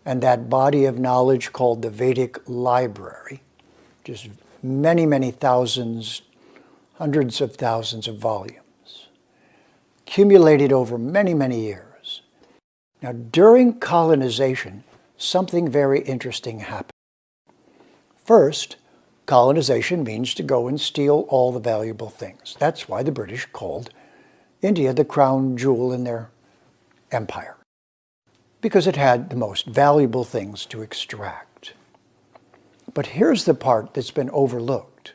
and that body of knowledge called the Vedic library, just many, many thousands, hundreds of thousands of volumes, accumulated over many, many years. Now, during colonization, something very interesting happened. First, colonization means to go and steal all the valuable things. That's why the British called India the crown jewel in their empire, because it had the most valuable things to extract. But here's the part that's been overlooked.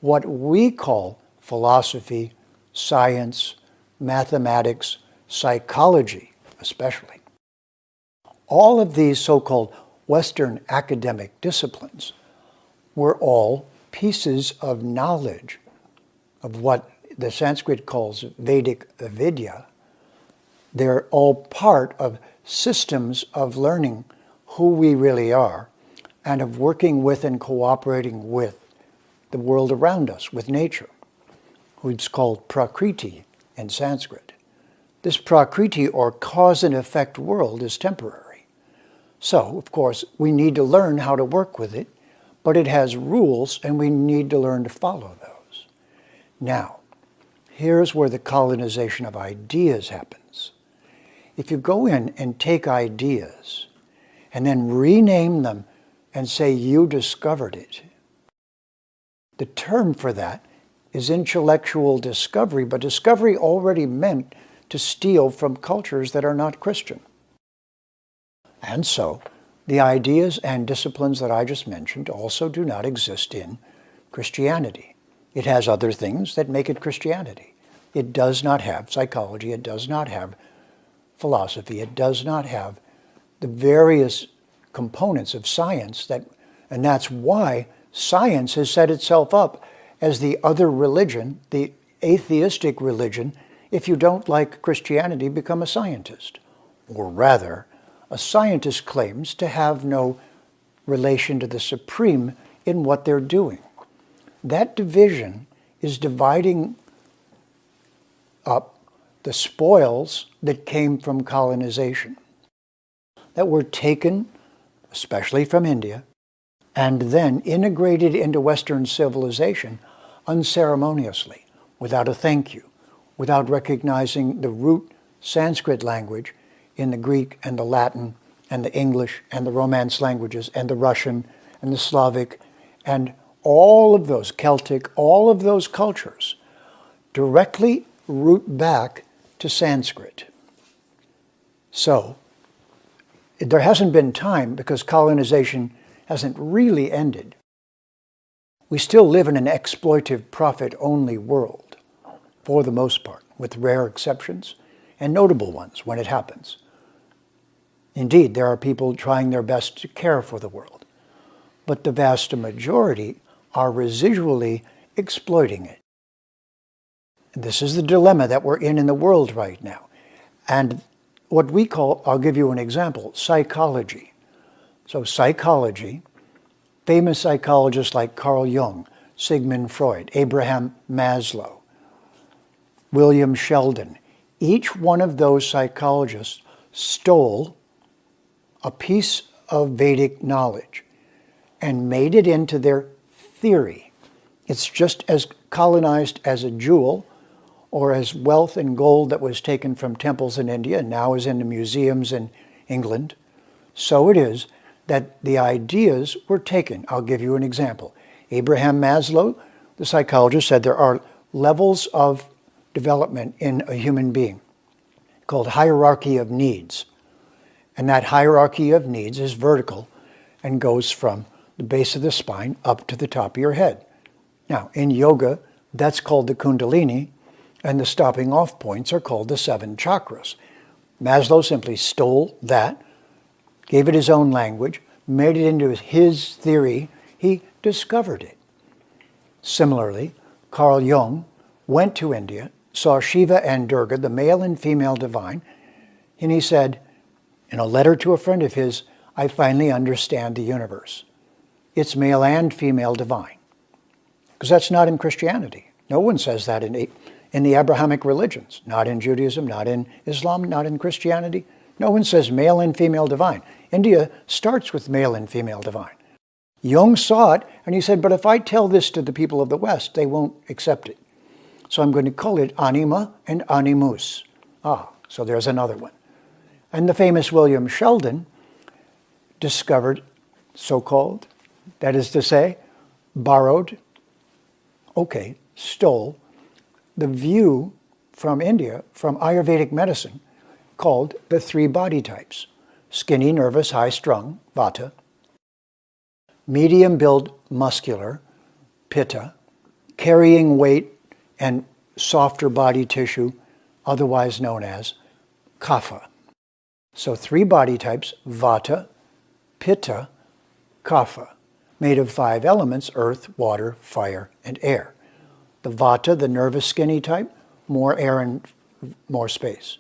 What we call philosophy, science, mathematics, psychology especially, all of these so-called Western academic disciplines were all pieces of knowledge of what the Sanskrit calls Vedic Vidya. They're all part of systems of learning who we really are and of working with and cooperating with the world around us, with nature, which is called Prakriti in Sanskrit. This Prakriti, or cause and effect world, is temporary. So, of course, we need to learn how to work with it, but it has rules and we need to learn to follow those. Now, here's where the colonization of ideas happens. If you go in and take ideas and then rename them and say you discovered it, the term for that is intellectual discovery, but discovery already meant to steal from cultures that are not Christian. And so, the ideas and disciplines that I just mentioned also do not exist in Christianity. It has other things that make it Christianity. It does not have psychology, it does not have philosophy, it does not have the various components of science and that's why science has set itself up as the other religion, the atheistic religion. If you don't like Christianity, become a scientist. Or rather, a scientist claims to have no relation to the supreme in what they're doing. That division is dividing up the spoils that came from colonization, that were taken, especially from India, and then integrated into Western civilization unceremoniously, without a thank you, without recognizing the root Sanskrit language in the Greek and the Latin and the English and the Romance languages and the Russian and the Slavic and all of those Celtic, all of those cultures directly root back to Sanskrit. So there hasn't been time, because colonization hasn't really ended. We still live in an exploitive, profit-only world, for the most part, with rare exceptions and notable ones when it happens. Indeed, there are people trying their best to care for the world, but the vast majority are residually exploiting it. And this is the dilemma that we're in the world right now. And what we call, I'll give you an example, psychology. So psychology, famous psychologists like Carl Jung, Sigmund Freud, Abraham Maslow, William Sheldon, each one of those psychologists stole a piece of Vedic knowledge and made it into their theory. It's just as colonized as a jewel or as wealth and gold that was taken from temples in India and now is in the museums in England. So it is that the ideas were taken. I'll give you an example. Abraham Maslow, the psychologist, said there are levels of development in a human being called hierarchy of needs. And that hierarchy of needs is vertical and goes from the base of the spine up to the top of your head. Now, in yoga, that's called the Kundalini, and the stopping off points are called the 7 chakras. Maslow simply stole that, gave it his own language, made it into his theory. He discovered it. Similarly, Carl Jung went to India, saw Shiva and Durga, the male and female divine, and he said, in a letter to a friend of his, I finally understand the universe. It's male and female divine. Because that's not in Christianity. No one says that in the Abrahamic religions, not in Judaism, not in Islam, not in Christianity. No one says male and female divine. India starts with male and female divine. Jung saw it, and he said, but if I tell this to the people of the West, they won't accept it. So I'm going to call it anima and animus. So there's another one. And the famous William Sheldon discovered, so-called, that is to say, borrowed, stole, the view from India, from Ayurvedic medicine, called the three body types: skinny, nervous, high-strung, vata; medium-build, muscular, pitta; carrying weight and softer body tissue, otherwise known as kapha. So three body types: vata, pitta, kapha, made of 5 elements: earth, water, fire, and air. The vata, the nervous skinny type, more air and more space.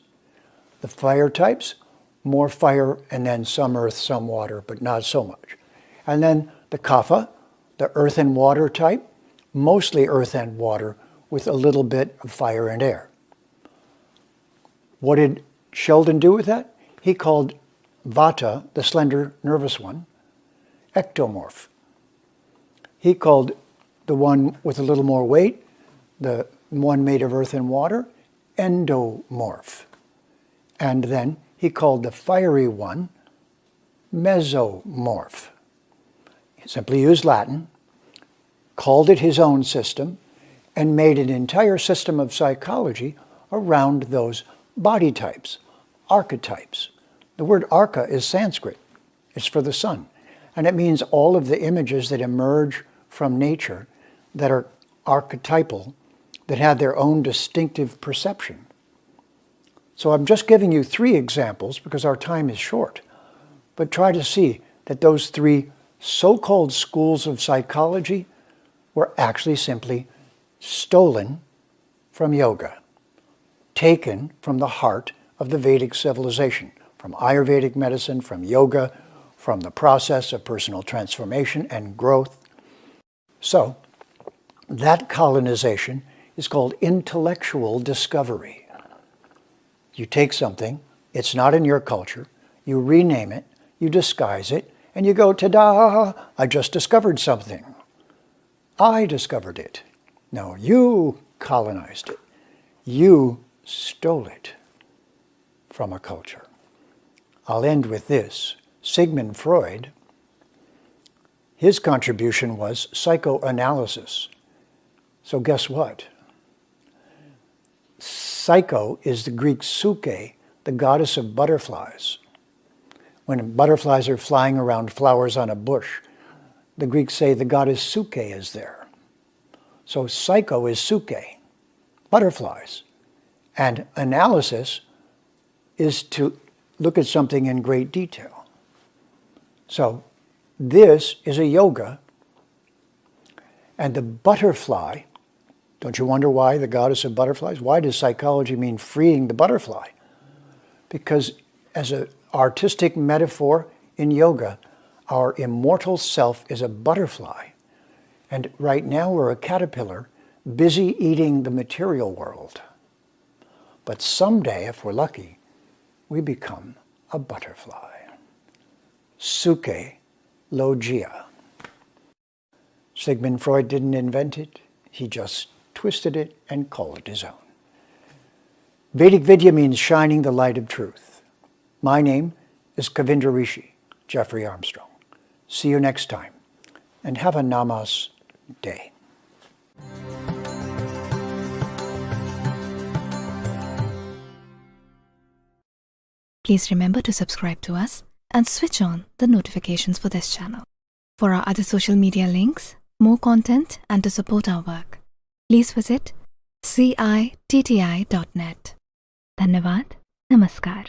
The fire types, more fire and then some earth, some water, but not so much. And then the kapha, the earth and water type, mostly earth and water with a little bit of fire and air. What did Sheldon do with that? He called vata, the slender nervous one, ectomorph. He called the one with a little more weight, the one made of earth and water, endomorph. And then he called the fiery one mesomorph. He simply used Latin, called it his own system, and made an entire system of psychology around those body types, archetypes. The word arca is Sanskrit. It's for the sun. And it means all of the images that emerge from nature that are archetypal, that have their own distinctive perception. So I'm just giving you 3 examples because our time is short. But try to see that those 3 so-called schools of psychology were actually simply stolen from yoga, taken from the heart of the Vedic civilization, from Ayurvedic medicine, from yoga, from the process of personal transformation and growth. So that colonization is called intellectual discovery. You take something, it's not in your culture, you rename it, you disguise it, and you go, ta-da, I just discovered something. I discovered it. No, you colonized it. You stole it from a culture. I'll end with this. Sigmund Freud, his contribution was psychoanalysis. So guess what? Psycho is the Greek Psyche, the goddess of butterflies. When butterflies are flying around flowers on a bush, the Greeks say the goddess Psyche is there. So psycho is Psyche, butterflies. And analysis is to look at something in great detail. So this is a yoga, and the butterfly, don't you wonder why the goddess of butterflies? Why does psychology mean freeing the butterfly? Because as an artistic metaphor in yoga, our immortal self is a butterfly. And right now we're a caterpillar busy eating the material world. But someday, if we're lucky, we become a butterfly. Psyche logia. Sigmund Freud didn't invent it. He just twisted it and called it his own. Vedic Vidya means shining the light of truth. My name is Kavindra Rishi, Jeffrey Armstrong. See you next time, and have a Namas day. Please remember to subscribe to us and switch on the notifications for this channel. For our other social media links, more content, and to support our work, please visit citti.net. Dhanyavad. Namaskar.